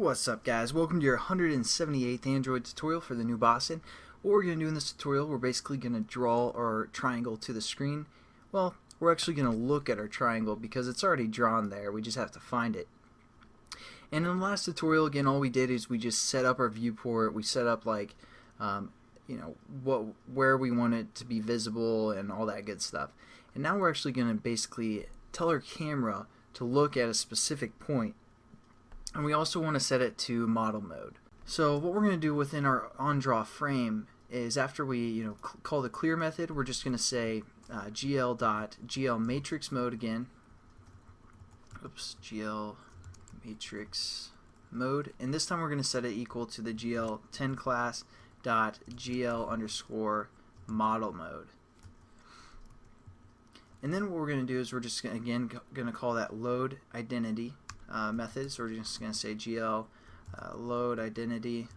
What's up, guys? Welcome to your 178th Android tutorial for the new Boston. What we're going to do in this tutorial, we're basically going to draw our triangle to the screen. Well, we're actually going to look at our triangle because it's already drawn there. We just have to find it. And in the last tutorial, again, all we did is we just set up our viewport. We set up like, where we want it to be visible and all that good stuff. And now we're actually going to basically tell our camera to look at a specific point. And we also want to set it to model mode. So what we're going to do within our onDraw frame is after we call the clear method, we're just going to say gl matrix mode again. Oops, gl matrix mode, and this time we're going to set it equal to the gl10 class dot gl underscore model mode. And then what we're going to do is we're just going to call that load identity method. So we're just going to say gl load identity.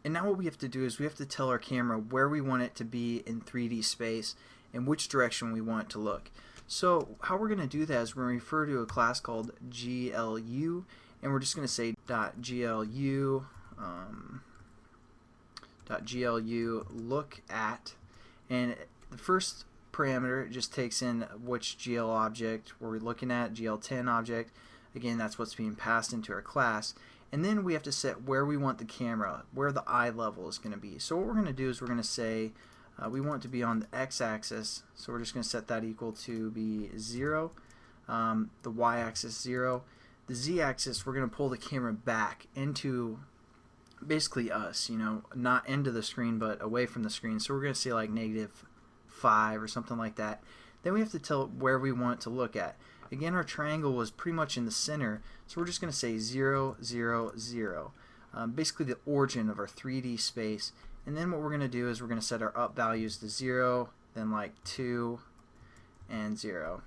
And now what we have to do is we have to tell our camera where we want it to be in 3D space and which direction we want it to look. So how we're going to do that is we're going to refer to a class called GLU, and we're just going to say .glu look at, and the first parameter just takes in which GL object we're looking at, GL10 object. Again, that's what's being passed into our class. And then we have to set where we want the camera, where the eye level is going to be. So what we're going to do is we're going to say we want it to be on the x-axis, so we're just going to set that equal to be 0, the y-axis 0. The z-axis, we're going to pull the camera back into basically us, not into the screen but away from the screen. So we're going to say like -5 or something like that. Then we have to tell it where we want it to look at. Again, our triangle was pretty much in the center, so we're just going to say 0, 0, 0. Basically the origin of our 3D space. And then what we're going to do is we're going to set our up values to 0, then like 2, and 0.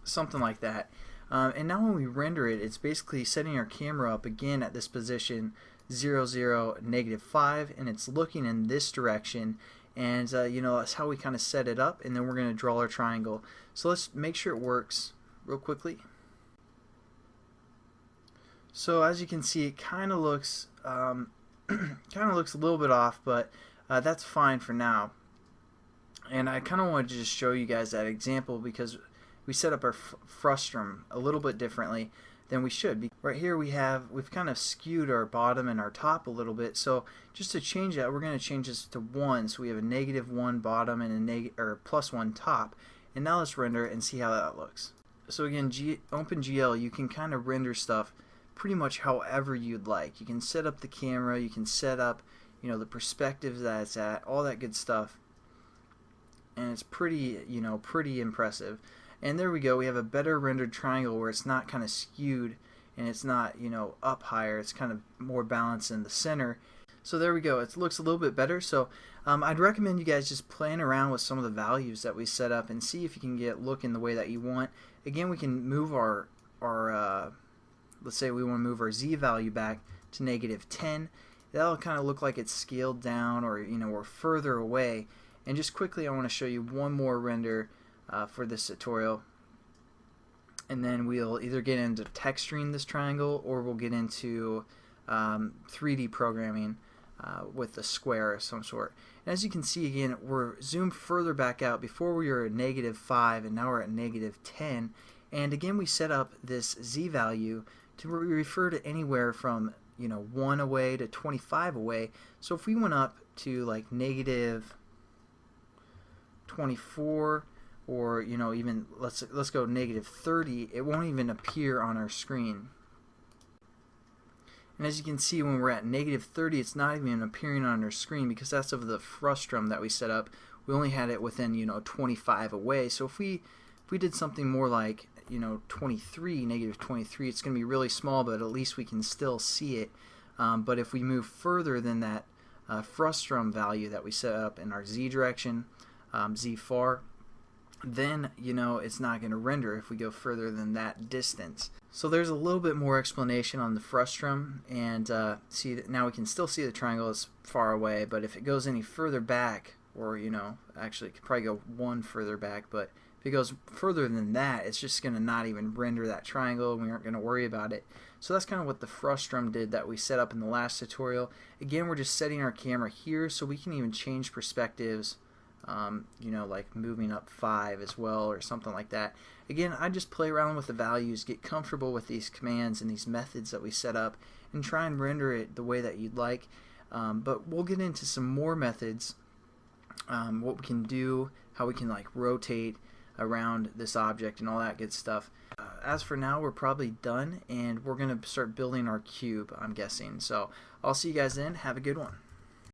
Something like that. And now when we render it, it's basically setting our camera up again at this position 0, 0, -5, and it's looking in this direction. And that's how we kind of set it up, and then we're going to draw our triangle. So let's make sure it works real quickly. So as you can see, it kind of looks a little bit off, but that's fine for now. And I kind of wanted to just show you guys that example because we set up our frustum a little bit differently than we should. Right here we've kind of skewed our bottom and our top a little bit. So just to change that, we're going to change this to 1. So we have a -1 bottom and a +1 top. And now let's render it and see how that looks. So again, OpenGL, you can kind of render stuff pretty much however you'd like. You can set up the camera, you can set up the perspective that it's at, all that good stuff. And it's pretty pretty impressive. And there we go, we have a better rendered triangle where it's not kind of skewed and it's not up higher, it's kind of more balanced in the center. So there we go, it looks a little bit better. So I'd recommend you guys just playing around with some of the values that we set up and see if you can get looking the way that you want. Again, we can move our let's say we want to move our z value back to -10. That'll kind of look like it's scaled down, or we're further away. And just quickly, I want to show you one more render for this tutorial, and then we'll either get into texturing this triangle or we'll get into 3D programming with a square of some sort. And as you can see, again, we're zoomed further back out. Before we were at -5 and now we're at -10, and again we set up this z value to refer to anywhere from 1 away to 25 away. So if we went up to like -24, or even let's go -30, it won't even appear on our screen. And as you can see, when we're at -30, it's not even appearing on our screen because that's of the frustum that we set up. We only had it within 25 away. So if we did something more like -23, it's going to be really small, but at least we can still see it. But if we move further than that frustum value that we set up in our z direction, z far, then it's not going to render if we go further than that distance. So there's a little bit more explanation on the frustum, and see that now we can still see the triangle is far away, but if it goes any further back, or actually it could probably go 1 further back, but If it goes further than that, it's just going to not even render that triangle, and we aren't going to worry about it. So that's kind of what the frustum did that we set up in the last tutorial. Again, we're just setting our camera here so we can even change perspectives, you know, like moving up 5 as well or something like that. Again, I just play around with the values, get comfortable with these commands and these methods that we set up, and try and render it the way that you'd like. But we'll get into some more methods, what we can do, how we can like rotate around this object and all that good stuff. As for now, we're probably done, and we're going to start building our cube, I'm guessing. So I'll see you guys then. Have a good one.